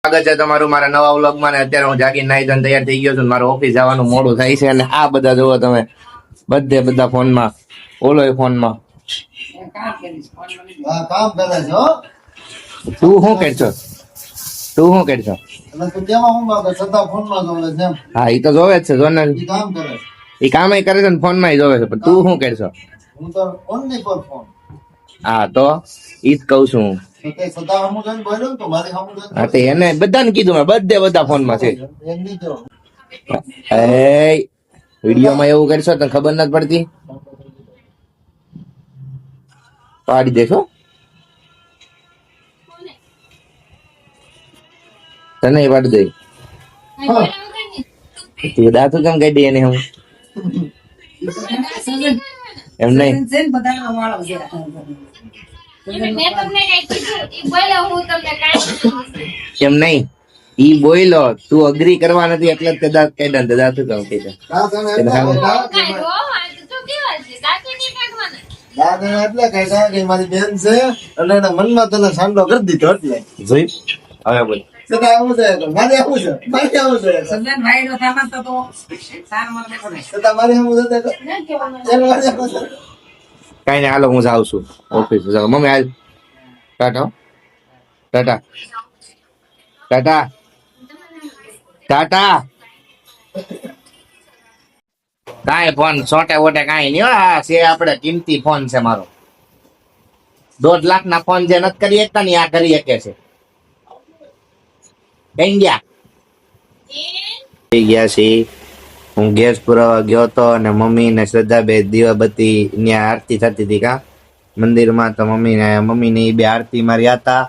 સ્વાગત છે તમારું મારા નવા વ્લોગમાં. ને અત્યારે હું જાગીને નાઈ ધોઈને તૈયાર થઈ ગયો છું. મારું ઓફિસ જવાનું મોડું થાય છે અને આ બધા જોવો તમે બધા ફોનમાં ઓલો ફોનમાં કામ કરે છે હો. તું શું કરશો? એટલે તું કેવા હું માંગે સદા ફોનમાં જોવે છે એમ. હા એ તો જોવે જ છે જોને ઈ કામ કરે છે. એ કામ કરે છે ને ફોનમાં જોવે છે. પણ તું શું કરશો? હું તો ફોન નહીં પર ફોન. હા તો ઈ જ કઉ છું હું. તો તે સદા હમું જોઈને બોલ્યો ને તો મારી હમું જોઈને હા તે એને બધાને કીધું મેં બધા ફોનમાં છે. એમ નહીં જો. એ વિડીયોમાં એવું કરશો તને ખબર નથી પડતી. પાડી દેશો તને પાડી દે. તું દાતું કેમ કહી દે એને હું એમ નહીં એમ નહીં ઈ બોયલો તું અગ્રી કરવા નથી એટલે તે દાંત કાઢ્યા ને દાતું કેમ કહી દે. દાદા એટલે કહેતા કે મારી બેન છે અને એના મનમાં તને સાંડો કરી દીધો એટલે જોઈ હવે બોલ સદા આવું છે મારે આવું છે સજ્જન ભાઈ નો સામાન તો સાર માર બેઠો ને સદા મારી હમું જોતે ચાલ મારે આવું છે. કઈ નહીં હાલો હું જાઉં છું ઓફિસ. મમ્મી હાલ ટાટા ટાટા ટાટા ટાટા કાંઈ ફોન છોટે વોટે કાંઈ નહીં. હા છે આપણે કિંમતી ફોન છે મારો. 1.5 લાખ ના ફોન જે નથી કરી શકતા ને આ કરી શકે છે. કઈ ગયા છે? હું ગેસ પુરાવા ગયો તો અને મમ્મી ને શ્રદ્ધા બે દીવાબત્તી ત્યાં આરતી થતી હતી કા મંદિરમાં. તો મમ્મી ને બે આરતી માર્યા હતા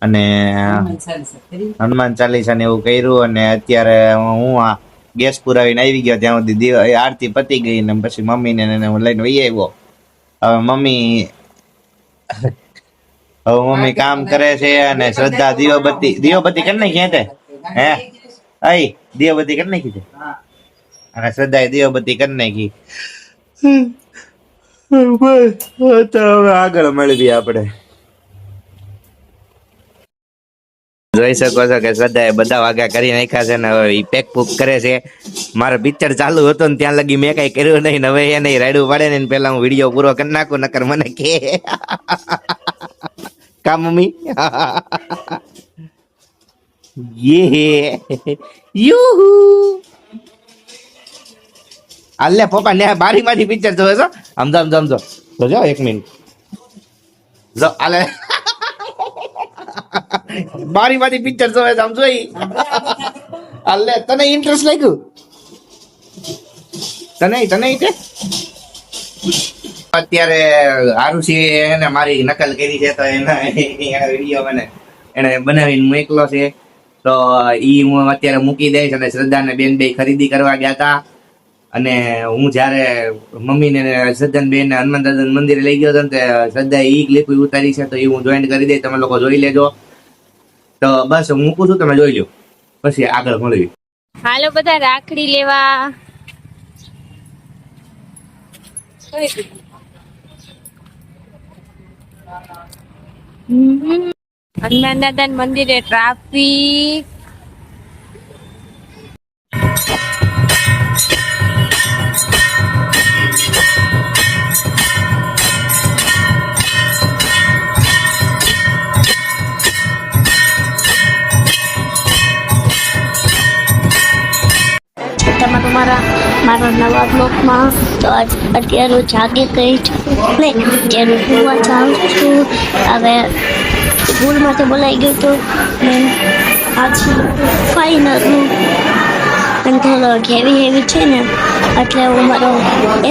અને હનુમાન ચાલીસા ને એવું કર્યું. અને અત્યારે હું આ ગેસ પુરાવીને આવી ગયો ત્યાં સુધી આરતી પતી ગઈ ને પછી મમ્મી ને હું લઈને વહી આવ્યો. હવે મમ્મી કામ કરે છે અને શ્રદ્ધા દીવાબત્તી કરી નાખી હે હે અઈ દીવાબત્તી કરી નાખી છે અને શ્રદ્ધાએ દીવાબત્તી કરી નાખી. હવે આગળ મળવી આપણે. જોઈ શકો છો કે શ્રદ્ધાએ બધા વાગ્યા કરી નાખ્યા છે ને હવે ઈ પેક પૂક કરે છે. મારો પિક્ચર ચાલુ હતો ને ત્યાં લગી મેં કઈ કર્યું નહીં. હવે એ નહીં રાયડું પડે ને પેલા હું વિડીયો પૂરો કરી નાખું નકર મને કે કા મમ્મી યે યુહુ આલે પપ્પા ને બારી માંથી પિક્ચર જોવે છો. સમજો તો જો 1 મિનિટ જો આલે બારી માંથી પિક્ચર જોવે સમજો આલે તને ઇન્ટરેસ્ટ લાગ્યું તને અત્યારે આરુષી એને મારી નકલ કરી છે તો એના વિડીયો એને બનાવીને મોકલો છે. તો ઈ હું અત્યારે મૂકી દઈશ અને શ્રદ્ધા ને બેન બે ખરીદી કરવા ગયા હતા. અને હું જયારે મમ્મી ને શ્રદ્ધા બેન ને હનુમાન દાદા મંદિરે લઈ ગયો હતો ને શ્રદ્ધા ઈ ક્લિપ ઉતારી છે તો એ હું જોઈન્ટ કરી દઈ. તમે લોકો જોઈ લેજો. તો બસ હું મૂકું છું તમે જોઈ લો પછી આગળ મળવી. હાલો બધા રાખડી લેવા. હનુમાન દાદા મંદિરે ટ્રાફિક. મારા નવા બ્લોગમાં તો અત્યારે હું જાગી ગઈ છું ને અત્યારે હું જાઉં છું. હવે સ્કૂલમાંથી બોલાઈ ગયું હતું ને પાછું ફાઇનલ અને થોડો હેવી છે ને એટલે હું મારો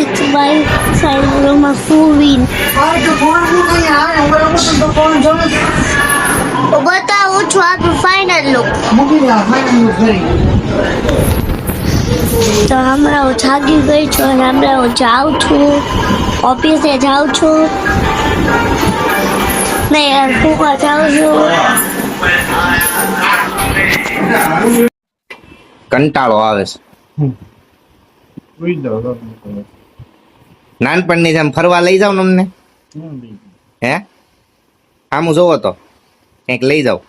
XY5 સુવીને બતાવું છું આપણું ફાઇનલ લુક. તો હમણાં હું જાગી ગઈ છું અને હમણાં હું જાઉં છું ઓફિસે જાઉં છું ને હું જાઉં છું. કંટાળો આવે છે. નાનપણની જેમ ફરવા લઈ જાવ ને અમને હે આમ જોવો તો કંઈક લઈ જાવ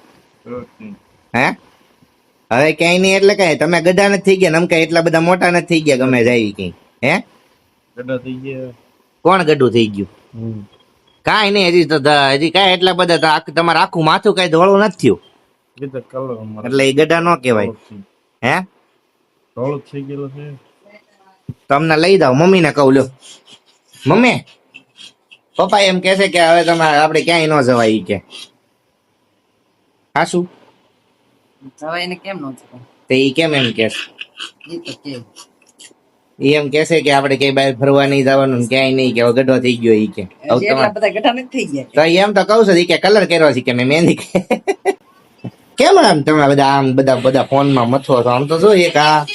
હે હવે ક્યાંય નહીં એટલે કઈ તમે ગધા નથી થઈ ગયા, નમકા એટલા બધા મોટા નથી થઈ ગયા ગમે જાય કઈ. હે કોણ ગઢું થઈ ગયું? કાંઈ નહીં, હજી કાંઈ એટલા બધા તમારે આખું માથું કઈ ધોળું નથી થયું એટલે એ ગઢા નો કહેવાય. હે તમને લઈ જાઓ, મમ્મી ને કહું લ્યો. મમ્મી પપ્પા એમ કે છે કે હવે તમારે આપણે ક્યાંય ન જવાય ઈ કે. હા શું હવે એને કેમ નો થતો? તે ઈ કેમ એમ કે ઈ તો કે ઈ એમ કે છે કે આપણે ક્યાંય બહાર ફરવા નહીં જવાનું ને ક્યાંય નહીં, કે હવે ગઢો થઈ ગયો ઈ કે. હવે હજી એટલા બધા ગઢા નથી થઈ ગયા. તો એમ તો કહું છું ઈ કે કલર કર્યો છે કે મેં મહેંદી કેમ આમ તમે બધા આમ બધા ફોન માં મથો છો? આમ તો જો એક આ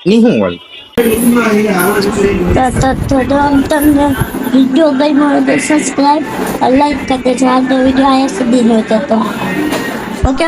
નિહું હોય તો તમને વિડીયો ગમ્યો હોય તો સબસ્ક્રાઈબ લાઈક કરી દેજો. આજનો વિડીયો અહીંયા સુધી નો હતો. ઓકે.